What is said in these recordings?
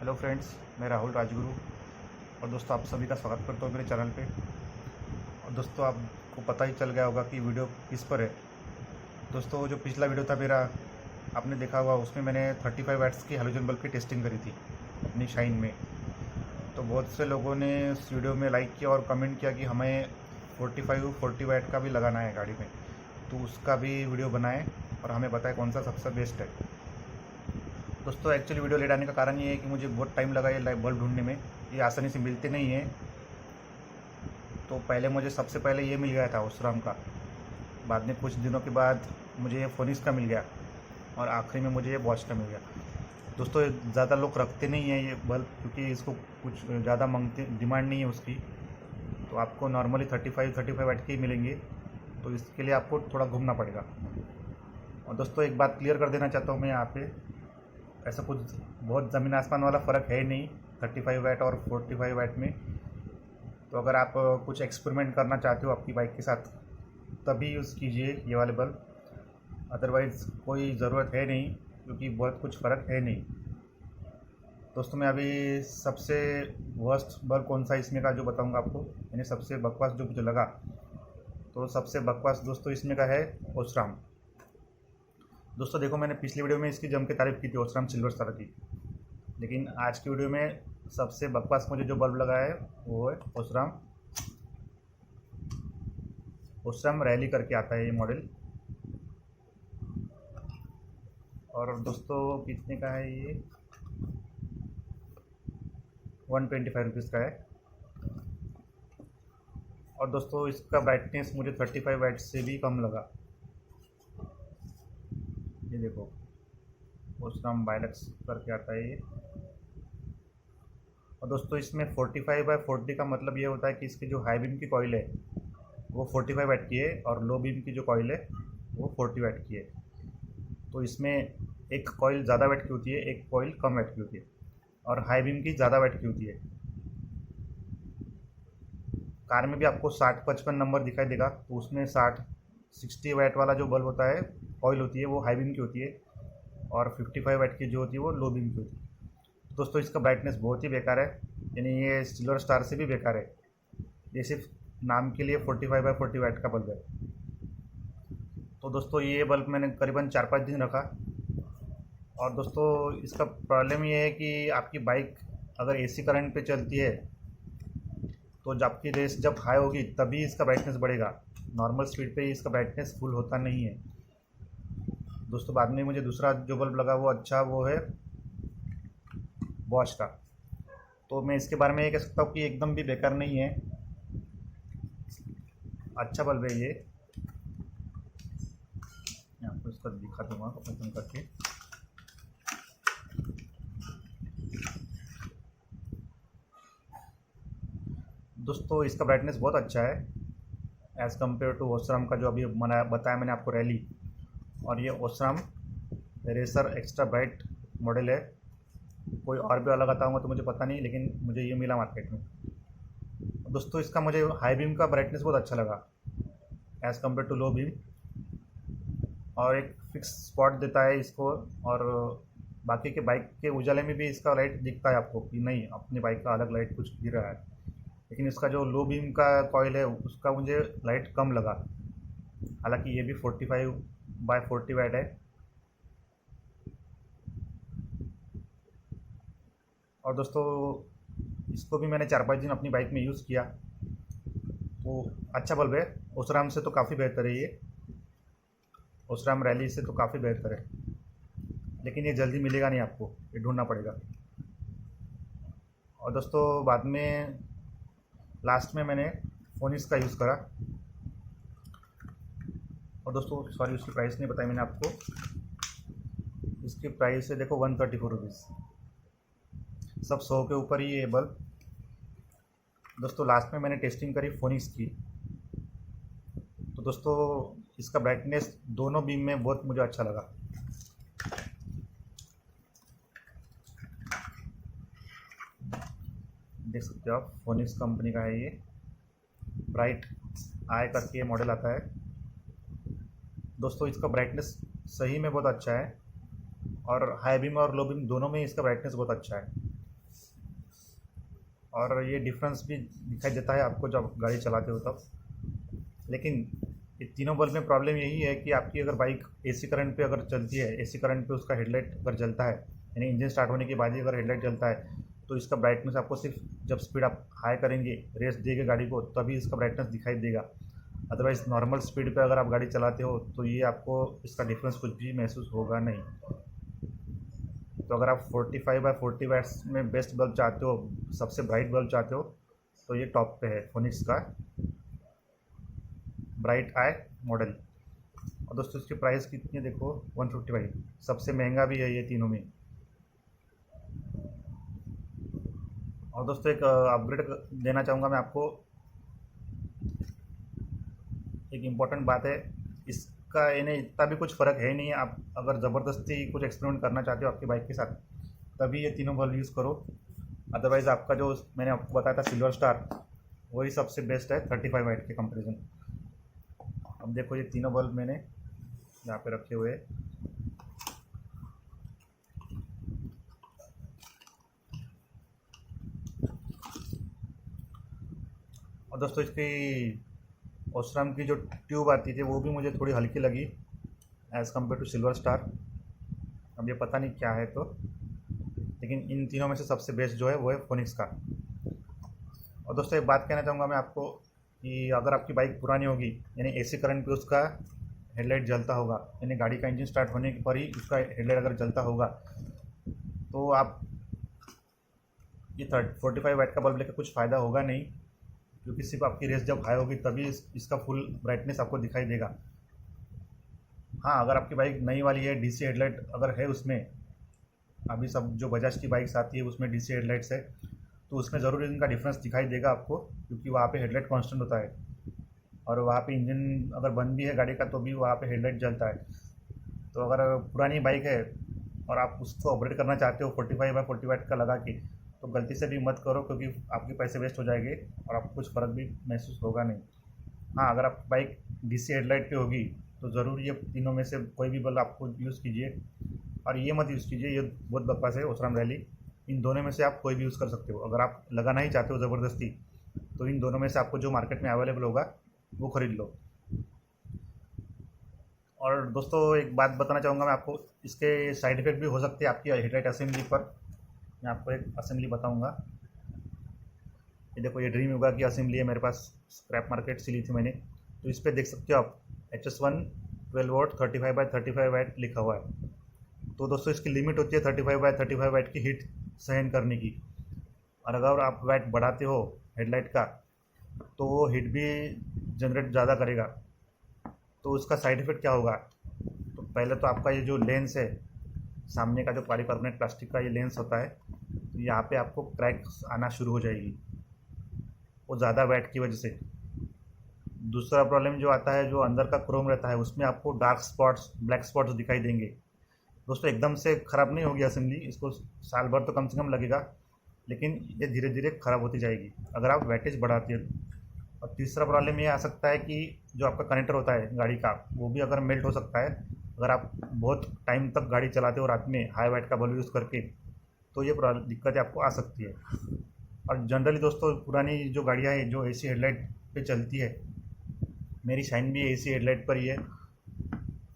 Hello friends, मैं राहुल राजगुरु। और दोस्तों, आप सभी का स्वागत करता हूँ मेरे चैनल पे। और दोस्तों, आपको पता ही चल गया होगा कि वीडियो किस पर है। दोस्तों, जो पिछला वीडियो था मेरा, आपने देखा होगा, उसमें मैंने 35 वाट्स की हैलोजन बल्ब की टेस्टिंग करी थी अपनी शाइन में। तो बहुत से लोगों ने उस वीडियो में लाइक किया और कमेंट किया कि हमें 40 वाट का भी लगाना है गाड़ी में, तो उसका भी वीडियो बनाएं और हमें बताएं कौन सा सबसे बेस्ट है। दोस्तों, एक्चुअली वीडियो लेट आने का कारण ये है कि मुझे बहुत टाइम लगा ये लाइट बल्ब ढूंढने में। ये आसानी से मिलते नहीं हैं। तो पहले मुझे सबसे पहले ये मिल गया था ओसराम का, बाद में कुछ दिनों के बाद मुझे ये फोनिक्स का मिल गया और आखिरी में मुझे ये बॉश का मिल गया। दोस्तों, ज़्यादा लोग रखते नहीं हैं ये बल्ब, क्योंकि इसको कुछ ज़्यादा मांगते डिमांड नहीं है उसकी। तो आपको नॉर्मली 35 वाट के ही मिलेंगे, तो इसके लिए आपको थोड़ा घूमना पड़ेगा। और दोस्तों, एक बात क्लियर कर देना चाहता हूँ मैं यहाँ पे, ऐसा कुछ बहुत ज़मीन आसमान वाला फ़र्क है नहीं 35 वाट और 45 वाट में। तो अगर आप कुछ एक्सपेरिमेंट करना चाहते हो आपकी बाइक के साथ, तभी यूज़ कीजिए ये वाले बल्ब। अदरवाइज़ कोई ज़रूरत है नहीं, क्योंकि बहुत कुछ फ़र्क है नहीं। दोस्तों, मैं अभी सबसे वर्स्ट बल्ब कौन सा इसमें का जो बताऊंगा आपको, यानी सबसे बकवास जो मुझे लगा, तो सबसे बकवास दोस्तों इसमें का है ओसराम। दोस्तों देखो, मैंने पिछली वीडियो में इसकी जम के तारीफ़ की थी ओसराम सिल्वर स्टार की, लेकिन आज की वीडियो में सबसे बकवास मुझे जो बल्ब लगा है वो है ओसराम ओसराम रैली करके आता है ये मॉडल। और दोस्तों, कितने का है ये? 125 रुपीज़ का है। और दोस्तों, इसका ब्राइटनेस मुझे 35 वाट से भी कम लगा। ये देखो, ओसराम बाइलक्स करके आता है ये। और दोस्तों, इसमें 45/40 का मतलब ये होता है कि इसकी जो हाई बीम की कॉइल है वो 45 वाट की है, और लो बीम की जो कॉइल है वो 40 वाट की है। तो इसमें एक कॉइल ज़्यादा वाट की होती है, एक कॉइल कम वाट की होती है, और हाई बीम की ज़्यादा वाट की होती है। कार में भी आपको 60-55 नंबर दिखाई देगा, तो उसमें 60 वाट वाला जो बल्ब होता है, कॉइल होती है, वो हाई बीम की होती है, और 55 वाट की जो होती है वो लो बीम की होती है। दोस्तों, इसका ब्राइटनेस बहुत ही बेकार है, यानी ये सिल्वर स्टार से भी बेकार है। ये सिर्फ नाम के लिए 45/40 वाट का बल्ब है। तो दोस्तों, ये बल्ब मैंने करीबन 4-5 दिन रखा। और दोस्तों, इसका प्रॉब्लम ये है कि आपकी बाइक अगर एसी करंट पे चलती है, तो जब आपकी रेस जब हाई होगी तभी इसका ब्राइटनेस बढ़ेगा। नॉर्मल स्पीड पे इसका ब्राइटनेस फुल होता नहीं है। दोस्तों, बाद में मुझे दूसरा जो बल्ब लगा वो अच्छा, वो है बॉश का। तो मैं इसके बारे में ये कह सकता हूँ कि एकदम भी बेकार नहीं है, अच्छा बल्ब है ये। मैं आपको इसका दिखा दूँगा ओपन करके। दोस्तों, इसका ब्राइटनेस बहुत अच्छा है एज़ कम्पेयर टू ओसराम का जो अभी बताया मैंने आपको रैली। और ये Osram racer extra bright model है। कोई और भी अलग आता होगा तो मुझे पता नहीं, लेकिन मुझे ये मिला मार्केट में। दोस्तों, इसका मुझे हाई बीम का ब्राइटनेस बहुत अच्छा लगा as compare to low beam, और एक फिक्स स्पॉट देता है इसको। और बाकी के बाइक के उजाले में भी इसका लाइट दिखता है आपको कि नहीं, अपनी बाइक का अलग लाइट कुछ गिर रहा है। लेकिन इसका जो लो बीम का कॉइल है उसका मुझे लाइट कम लगा, हालांकि ये भी 45/40 वाट है। और दोस्तों, इसको भी मैंने 4-5 दिन अपनी बाइक में यूज़ किया, तो अच्छा बल्ब है। ओसराम से तो काफ़ी बेहतर है ये, ओसराम रैली से तो काफ़ी बेहतर है, लेकिन ये जल्दी मिलेगा नहीं आपको, ये ढूंढना पड़ेगा। और दोस्तों, बाद में लास्ट में मैंने फोनिक्स का यूज़ करा। और दोस्तों, सॉरी, उसकी प्राइस नहीं बताई मैंने आपको। इसकी प्राइस है देखो 134 रुपीज़, सब 100 के ऊपर ही ये बल्ब। दोस्तों, लास्ट में मैंने टेस्टिंग करी फोनिक्स की, तो दोस्तों इसका ब्राइटनेस दोनों बीम में बहुत मुझे अच्छा लगा। देख सकते हो आप, फोनिक्स कंपनी का है ये, ब्राइट आई करके ये मॉडल आता है। दोस्तों, इसका ब्राइटनेस सही में बहुत अच्छा है, और हाई बीम और लो बीम दोनों में इसका ब्राइटनेस बहुत अच्छा है। और ये डिफरेंस भी दिखाई देता है आपको जब गाड़ी चलाते हो तब। लेकिन ये तीनों बल्ब में प्रॉब्लम यही है कि आपकी अगर बाइक एसी करंट पे अगर चलती है, एसी करंट पे उसका हेडलाइट अगर जलता है, यानी इंजन स्टार्ट होने के बाद ही अगर हेडलाइट जलता है, तो इसका ब्राइटनेस आपको सिर्फ जब स्पीड आप हाई करेंगे, रेस देंगे गाड़ी को, तभी इसका ब्राइटनेस दिखाई देगा। अदरवाइज़ नॉर्मल स्पीड पे अगर आप गाड़ी चलाते हो तो ये आपको इसका डिफरेंस कुछ भी महसूस होगा नहीं। तो अगर आप 45/40 वैट्स में बेस्ट बल्ब चाहते हो, सबसे ब्राइट बल्ब चाहते हो, तो ये टॉप पे है फोनिक्स का ब्राइट आई मॉडल। और दोस्तों इसकी प्राइस कितनी है देखो, 155, सबसे महंगा भी है ये तीनों में। और दोस्तों एक अपग्रेड देना चाहूँगा मैं आपको, एक इम्पॉर्टेंट बात है, इसका इन्हें इतना भी कुछ फ़र्क है नहीं। आप अगर ज़बरदस्ती कुछ एक्सपेरिमेंट करना चाहते हो आपकी बाइक के साथ, तभी ये तीनों बल्ब यूज़ करो। अदरवाइज़ आपका जो मैंने आपको बताया था सिल्वर स्टार, वही सबसे बेस्ट है 35 वाट के कंपैरिजन। अब देखो ये तीनों बल्ब मैंने यहाँ पे रखे हुए हैं। और दोस्तों इसकी ओस्राम की जो ट्यूब आती थी वो भी मुझे थोड़ी हल्की लगी as compare to silver star. अब ये पता नहीं क्या है तो, लेकिन इन तीनों में से सबसे बेस्ट जो है वो है फोनिक्स का। और दोस्तों एक बात कहना चाहूँगा मैं आपको कि अगर आपकी बाइक पुरानी होगी, यानी एसी करंट पे उसका हेडलाइट जलता होगा, यानी गाड़ी का इंजन स्टार्ट होने पर ही उसका हेडलाइट अगर जलता होगा, तो आप ये 45 वाट का बल्ब लेकर कुछ फ़ायदा होगा नहीं, क्योंकि सिर्फ आपकी रेस जब हाई होगी तभी इसका फुल ब्राइटनेस आपको दिखाई देगा। हाँ, अगर आपकी बाइक नई वाली है, डीसी हेडलाइट अगर है उसमें, अभी सब जो बजाज की बाइक्स आती है उसमें डीसी हेडलाइट्स है, तो उसमें ज़रूर इनका डिफरेंस दिखाई देगा आपको, क्योंकि वहाँ पे हेडलाइट कांस्टेंट होता है और वहाँ पे इंजन अगर बंद भी है गाड़ी का तो भी वहाँ पे हेडलाइट जलता है। तो अगर पुरानी बाइक है और आप उसको अपग्रेड करना चाहते हो 45/40 वाट का लगा के, तो गलती से भी मत करो, क्योंकि आपके पैसे वेस्ट हो जाएंगे और आपको कुछ फ़र्क भी महसूस होगा नहीं। हाँ, अगर आप बाइक डीसी हेडलाइट पे होगी तो ज़रूर ये तीनों में से कोई भी बल्ब आपको यूज़ कीजिए, और ये मत यूज़ कीजिए, ये बहुत बकवास है ओसराम रैली। इन दोनों में से आप कोई भी यूज़ कर सकते हो। अगर आप लगाना ही चाहते हो ज़बरदस्ती, तो इन दोनों में से आपको जो मार्केट में अवेलेबल होगा वो ख़रीद लो। और दोस्तों एक बात बताना चाहूँगा मैं आपको, इसके साइड इफ़ेक्ट भी हो सकते हैं आपकी हेडलाइट असेंबली पर। मैं आपको एक असेंबली बताऊँगा। ये देखो, ये ड्रीम योगा की असेंबली है मेरे पास, स्क्रैप मार्केट से ली थी मैंने। तो इस पर देख सकते हो आप HS1 12 वोल्ट 35/35 वाट लिखा हुआ है। तो दोस्तों इसकी लिमिट होती है 35/35 वाट की हीट सहन करने की। और अगर आप वाट बढ़ाते हो हेडलाइट का, तो वो हीट भी जनरेट ज़्यादा करेगा। तो उसका साइड इफ़ेक्ट क्या होगा, तो पहले तो आपका ये जो लेंस है, सामने का जो पॉलीकार्बोनेट प्लास्टिक का ये लेंस होता है, तो यहाँ पे आपको क्रैक्स आना शुरू हो जाएगी वो ज़्यादा वैट की वजह से। दूसरा प्रॉब्लम जो आता है, जो अंदर का क्रोम रहता है उसमें आपको डार्क स्पॉट्स, ब्लैक स्पॉट्स दिखाई देंगे। दोस्तों एकदम से ख़राब नहीं होगी असेंबली, इसको साल भर तो कम से कम लगेगा, लेकिन ये धीरे धीरे ख़राब होती जाएगी अगर आप वैटेज बढ़ाते हो। और तीसरा प्रॉब्लम ये आ सकता है कि जो आपका कनेक्टर होता है गाड़ी का, वो भी अगर मेल्ट हो सकता है अगर आप बहुत टाइम तक गाड़ी चलाते हो रात में हाई वाट का बल्ब यूज़ करके, तो ये दिक्कतें आपको आ सकती है। और जनरली दोस्तों पुरानी जो गाड़ियाँ हैं जो एसी हेडलाइट पे चलती है, मेरी शाइन भी एसी हेडलाइट पर ही है,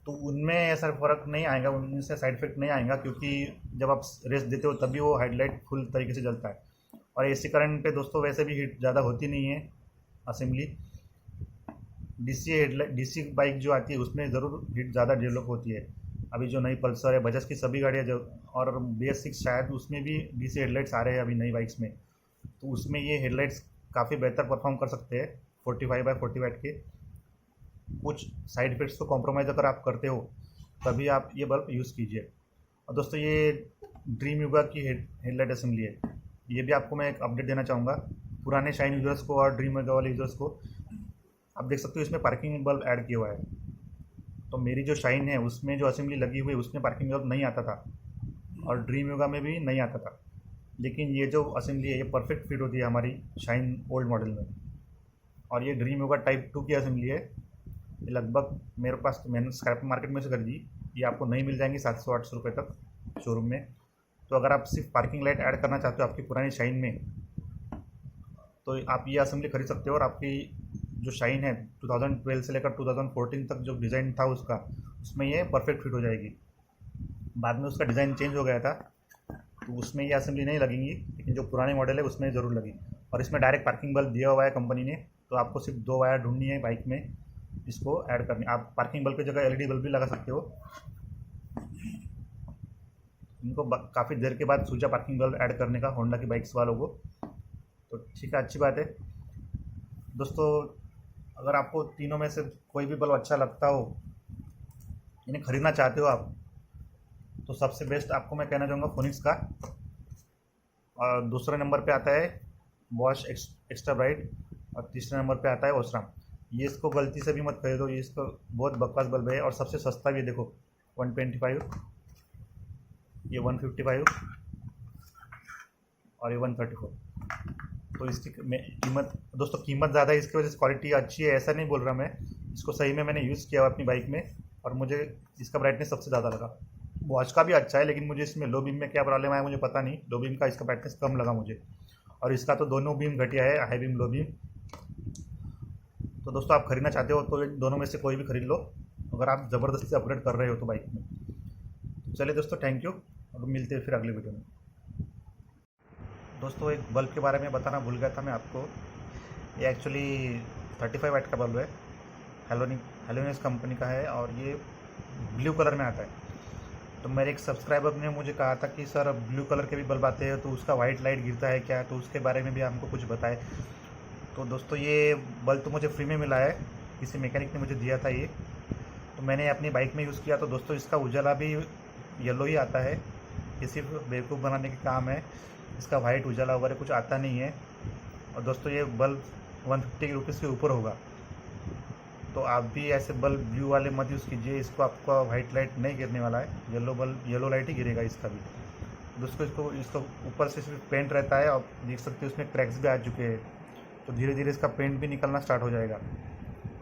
तो उनमें ऐसा फ़र्क नहीं आएगा, उनसे साइड इफेक्ट नहीं आएगा, क्योंकि जब आप रेस देते हो तभी वो हेडलाइट फुल तरीके से जलता है। और एसी करंट पे दोस्तों वैसे भी हीट ज़्यादा होती नहीं है assembly. DC headlight, DC bike जो आती है उसमें ज़रूर हीट ज़्यादा डेवलप होती है। अभी जो नई पल्सर है, बजाज की सभी गाड़ियाँ जो, और BS6 शायद उसमें भी डीसी हेडलाइट्स आ रहे हैं अभी नई बाइक्स में, तो उसमें ये हेडलाइट्स काफ़ी बेहतर परफॉर्म कर सकते हैं 45/40 वाट के। कुछ साइड इफ़ेक्ट्स को कॉम्प्रोमाइज़ अगर आप करते हो तभी आप ये बल्ब यूज़ कीजिए। और दोस्तों ये ड्रीम युगा की हेडलाइट असेंबली है, ये भी आपको मैं एक अपडेट देना चाहूँगा पुराने शाइन यूज़र्स को और ड्रीम युगा वाले यूज़र्स को। आप देख सकते हो इसमें पार्किंग बल्ब ऐड किया हुआ है। तो मेरी जो शाइन है उसमें जो असेंबली लगी हुई है उसमें पार्किंग बल्ब नहीं आता था, और ड्रीम योगा में भी नहीं आता था। लेकिन ये जो असेंबली है ये परफेक्ट फिट होती है हमारी शाइन ओल्ड मॉडल में। और ये ड्रीम योगा टाइप 2 की असेंबली है। ये लगभग मेरे पास, मैंने स्क्रैप मार्केट में से खरीदी, ये आपको नहीं मिल जाएंगी 700-800 रुपये तक शोरूम में। तो अगर आप सिर्फ पार्किंग लाइट ऐड करना चाहते हो आपकी पुरानी शाइन में, तो आप ये असेंबली खरीद सकते हो और आपकी जो शाइन है 2012 से लेकर 2014 तक जो डिज़ाइन था उसका, उसमें ये परफेक्ट फिट हो जाएगी। बाद में उसका डिज़ाइन चेंज हो गया था तो उसमें ये असेंबली नहीं लगेंगी, लेकिन जो पुराने मॉडल है उसमें ज़रूर लगी। और इसमें डायरेक्ट पार्किंग बल्ब दिया हुआ है कंपनी ने, तो आपको सिर्फ 2 वायर ढूंढनी है बाइक में, इसको ऐड करनी। आप पार्किंग बल्ब की जगह LED बल्ब भी लगा सकते हो। इनको काफ़ी देर के बाद सूझा पार्किंग बल्ब ऐड करने का होंडा की बाइक्स वालों को, तो ठीक है, अच्छी बात है। दोस्तों अगर आपको तीनों में से कोई भी बल्ब अच्छा लगता हो, इन्हें ख़रीदना चाहते हो आप, तो सबसे बेस्ट आपको मैं कहना चाहूँगा फोनिक्स का। और दूसरे नंबर पे आता है बॉश एक्स्ट्रा ब्राइट, और तीसरे नंबर पे आता है ओसराम। ये इसको गलती से भी मत खरीदो, ये इसको बहुत बकवास बल्ब है और सबसे सस्ता भी है। देखो 125, ये 155 और ये 134। तो इसकी कीमत दोस्तों कीमत ज़्यादा है, इसकी वजह से क्वालिटी अच्छी है ऐसा नहीं बोल रहा मैं। इसको सही में मैंने यूज़ किया हुआ अपनी बाइक में और मुझे इसका ब्राइटनेस सबसे ज़्यादा लगा। वॉच का भी अच्छा है, लेकिन मुझे इसमें लो बीम में क्या प्रॉब्लम आया मुझे पता नहीं। लो बीम का इसका ब्राइटनेस कम लगा मुझे, और इसका तो दोनों बीम घटिया है, हाई बीम लो बीम। तो दोस्तों आप खरीदना चाहते हो तो इन दोनों में से कोई भी खरीद लो, अगर आप ज़बरदस्ती से अपग्रेड कर रहे हो तो बाइक में। तो चलिए दोस्तों, थैंक यू, और मिलते हैं फिर अगले वीडियो में। दोस्तों एक बल्ब के बारे में बताना भूल गया था मैं आपको। ये एक्चुअली 35 वाट का बल्ब है, हेलोनिक्स कंपनी का है, और ये ब्लू कलर में आता है। तो मेरे एक सब्सक्राइबर ने मुझे कहा था कि सर ब्लू कलर के भी बल्ब आते हैं तो उसका वाइट लाइट गिरता है क्या, तो उसके बारे में भी हमको कुछ बताए। तो दोस्तों ये बल्ब तो मुझे फ्री में मिला है, किसी मैकेनिक ने मुझे दिया था ये, तो मैंने अपनी बाइक में यूज़ किया। तो दोस्तों इसका उजाला भी येलो ही आता है, ये सिर्फ बेवकूफ़ बनाने के काम है, इसका वाइट उजाला वगैरह कुछ आता नहीं है। और दोस्तों ये बल्ब 150 रुपीज़ के ऊपर होगा, तो आप भी ऐसे बल्ब ब्लू वाले मत यूज़ कीजिए, इसको आपका वाइट लाइट नहीं गिरने वाला है, येलो लाइट ही गिरेगा इसका भी। दोस्तों इसको ऊपर से सिर्फ पेंट रहता है, आप देख सकते हो इसमें क्रैक्स भी आ चुके हैं, तो धीरे धीरे इसका पेंट भी निकलना स्टार्ट हो जाएगा,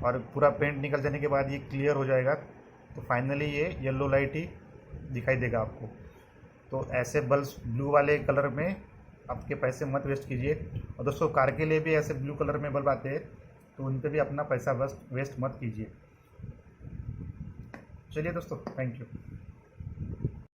और पूरा पेंट निकल जाने के बाद ये क्लियर हो जाएगा, तो फाइनली ये येलो लाइट ही दिखाई देगा आपको। तो ऐसे बल्ब ब्लू वाले कलर में आपके पैसे मत वेस्ट कीजिए। और दोस्तों कार के लिए भी ऐसे ब्लू कलर में बल्ब आते हैं, तो उन पर भी अपना पैसा वेस्ट मत कीजिए। चलिए दोस्तों, थैंक यू।